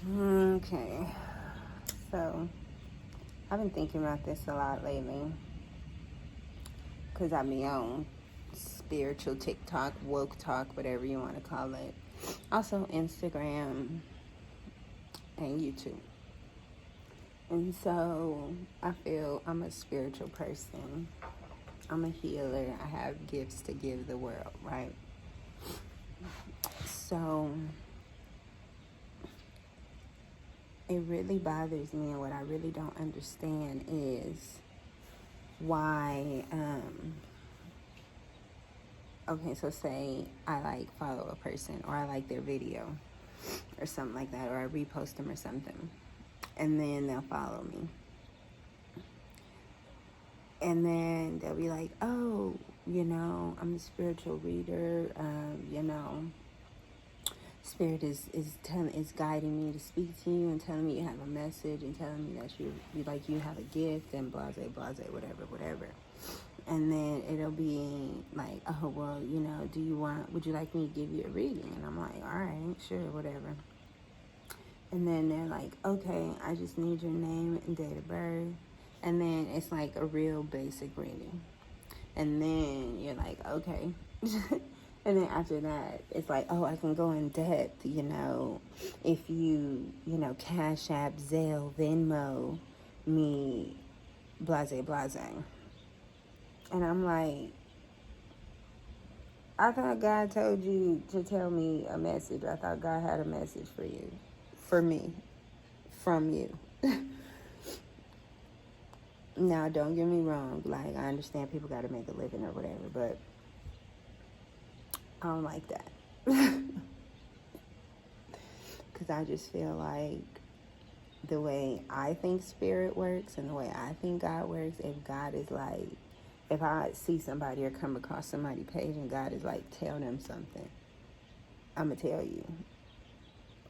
Okay, so I've been thinking about this a lot lately because I be on spiritual TikTok, woke talk, whatever you want to call it. Also, Instagram and YouTube. And so I feel I'm a spiritual person. I'm a healer. I have gifts to give the world, right? So it really bothers me, and what I really don't understand is why okay, so say I like follow a person or I like their video or something like that, or I repost them or something, and then they'll follow me, and then they'll be like, oh, I'm a spiritual reader, spirit is guiding me to speak to you and telling me you have a message and telling me that you have a gift and blase blase whatever. And then it'll be like, oh, well, would you like me to give you a reading? And I'm like, all right, sure, whatever. And then they're like, okay, I just need your name and date of birth. And then it's like a real basic reading. And then you're like, okay. And then after that, it's like, oh, I can go in depth, if you, Cash App, Zelle, Venmo, me, blase blase. And I'm like, I thought God told you to tell me a message. I thought God had a message for you, for me, from you. Now, don't get me wrong. Like, I understand people got to make a living or whatever, but I don't like that. Because I just feel like the way I think spirit works and the way I think God works, if I see somebody or come across somebody's page and God is like, tell them something, I'm going to tell you.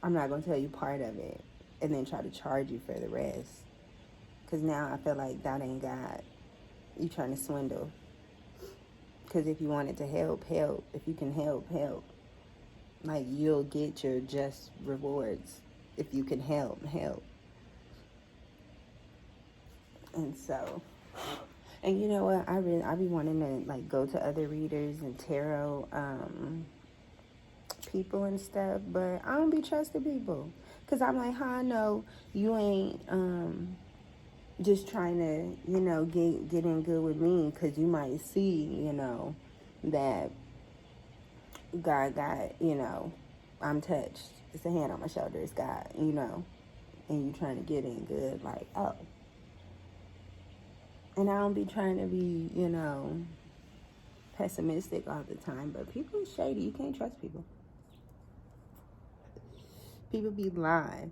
I'm not going to tell you part of it and then try to charge you for the rest. Because now I feel like that ain't God. You trying to swindle. Because if you wanted to help. If you can help. Like, you'll get your just rewards if you can help. And so, and you know what? I be wanting to like go to other readers and tarot people and stuff, but I don't be trusting people. Because I'm like, how I know you ain't just trying to, get in good with me, because you might see, that God got, I'm touched. It's a hand on my shoulder. It's God, and you trying to get in good, like, oh. And I don't be trying to be, pessimistic all the time, but people are shady. You can't trust people. People be lying.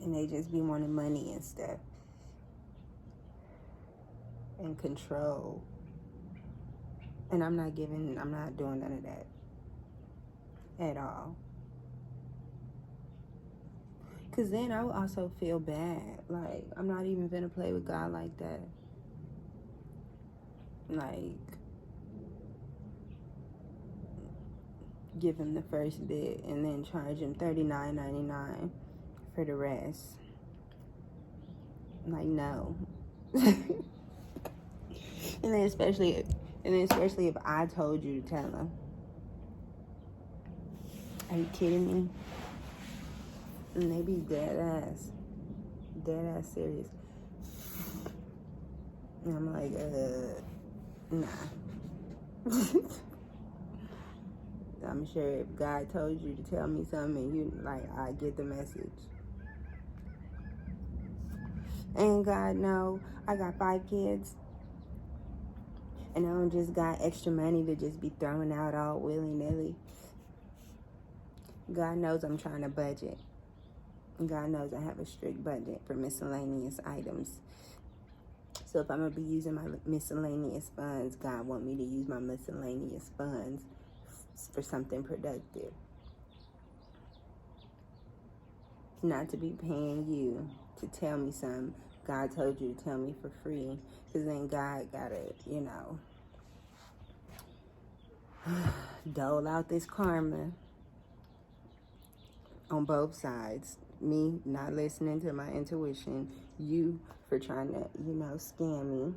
And they just be wanting money and stuff. And control. And I'm not doing none of that. At all. Because then I would also feel bad. Like, I'm not even gonna play with God like that. Like, give him the first bit and then charge him $39.99 for the rest. Like, no. And then especially if I told you to tell him. Are you kidding me? And they be dead ass serious. And I'm like, nah. I'm sure if God told you to tell me something, I get the message. And God know I got 5 kids. And I don't just got extra money to just be throwing out all willy-nilly. God knows I'm trying to budget. God knows I have a strict budget for miscellaneous items. So if I'm going to be using my miscellaneous funds, God want me to use my miscellaneous funds for something productive. Not to be paying you to tell me something God told you to tell me for free. Because then God got to, dole out this karma on both sides. Me not listening to my intuition, you for trying to, scam me.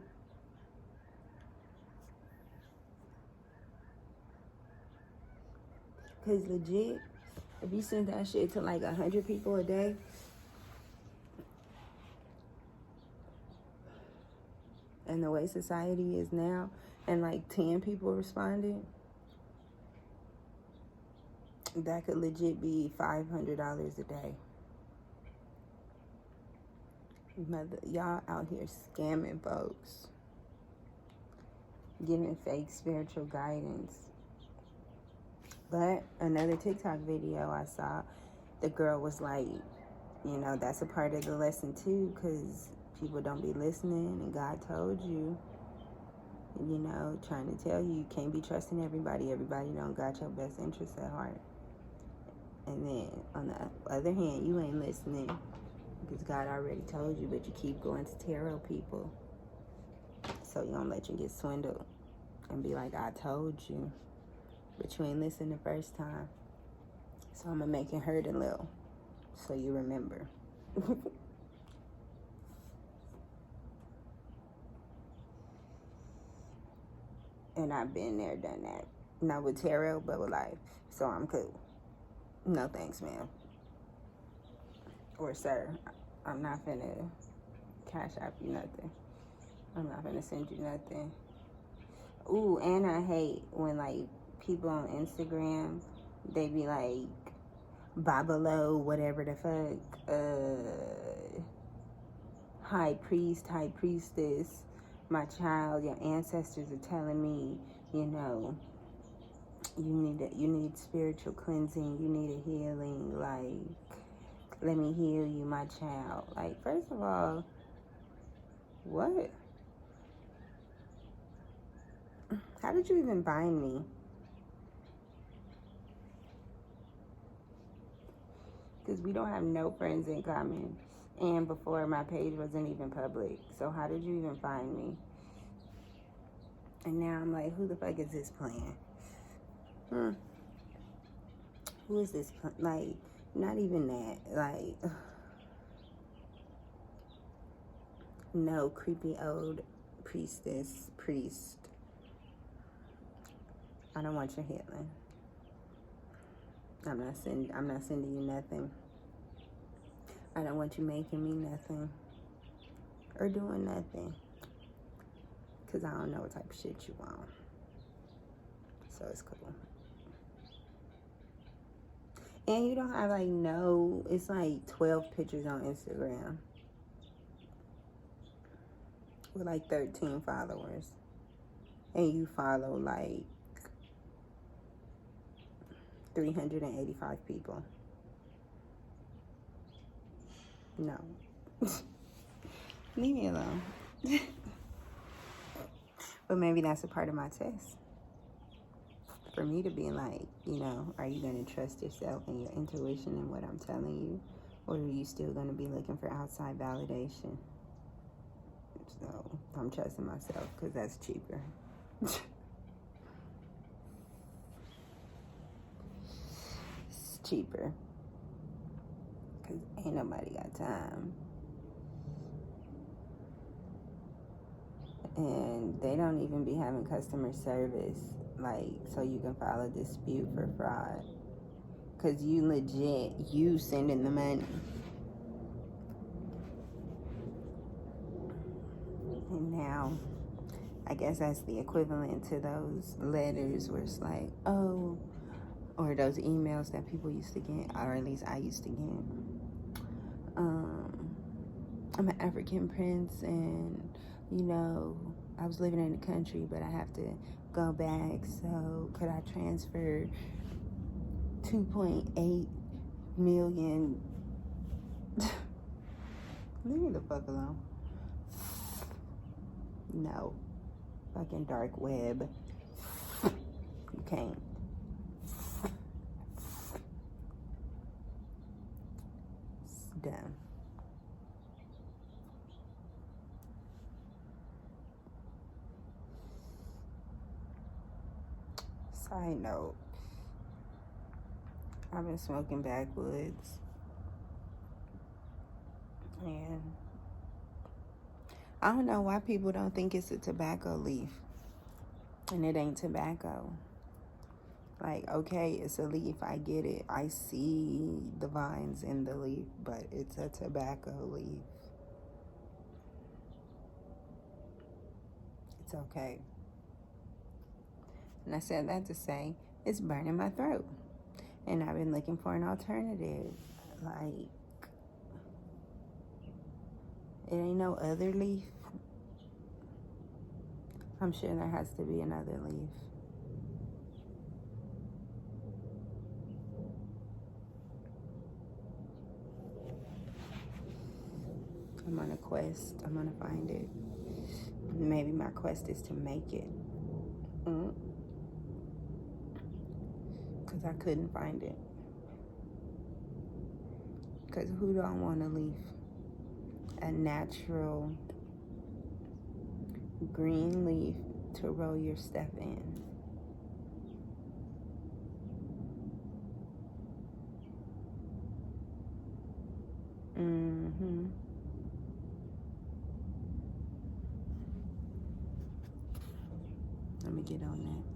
Because legit, if you send that shit to like 100 people a day, and the way society is now, and like 10 people responded, that could legit be $500 a day. Y'all out here scamming folks, giving fake spiritual guidance. But another TikTok video I saw, the girl was like, that's a part of the lesson too, because people don't be listening, and God told you, trying to tell you can't be trusting everybody. Everybody don't got your best interests at heart. And then on the other hand, you ain't listening because God already told you, but you keep going to tarot people. So you don't let you get swindled and be like, I told you, but you ain't listened the first time. So I'm going to make it hurt a little so you remember. And I've been there, done that. Not with tarot, but with life. So I'm cool. No thanks, ma'am. Or sir. I'm not finna cash app you nothing. I'm not finna send you nothing. Ooh, and I hate when like people on Instagram, they be like, Babalo, whatever the fuck, high priest, high priestess, my child, your ancestors are telling me, you need spiritual cleansing, you need a healing, like, let me heal you, my child. Like, first of all, what? How did you even find me? Because we don't have no friends in common. And before, my page wasn't even public. So how did you even find me? And now I'm like, who the fuck is this playing? Who is this? Like, not even that. Like, no, creepy old priest. I don't want your healing. I'm not sending you nothing. I don't want you making me nothing or doing nothing, because I don't know what type of shit you want. So it's cool. And you don't have like it's like 12 pictures on Instagram with like 13 followers. And you follow like 385 people. No. Leave me alone. But maybe that's a part of my test. For me to be like, are you going to trust yourself and your intuition and what I'm telling you? Or are you still going to be looking for outside validation? So I'm trusting myself because that's cheaper. It's cheaper. Because ain't nobody got time. And they don't even be having customer service, like, so you can file a dispute for fraud. Because you sending the money. And now, I guess that's the equivalent to those letters where it's like, oh, or those emails that people used to get, or at least I used to get. I'm an African prince, and I was living in the country, but I have to go back. So could I transfer 2.8 million? Leave me the fuck alone. No. Fucking dark web. You can't. It's done. Side note, I've been smoking backwoods. And I don't know why people don't think it's a tobacco leaf. And it ain't tobacco. Like, okay, it's a leaf. I get it. I see the vines in the leaf, but it's a tobacco leaf. It's okay. And I said that to say it's burning my throat. And I've been looking for an alternative. Like, it ain't no other leaf. I'm sure there has to be another leaf. I'm on a quest. I'm gonna find it. Maybe my quest is to make it. Because I couldn't find it. Because who don't want a leaf? A natural green leaf to roll your step in. Let me get on that.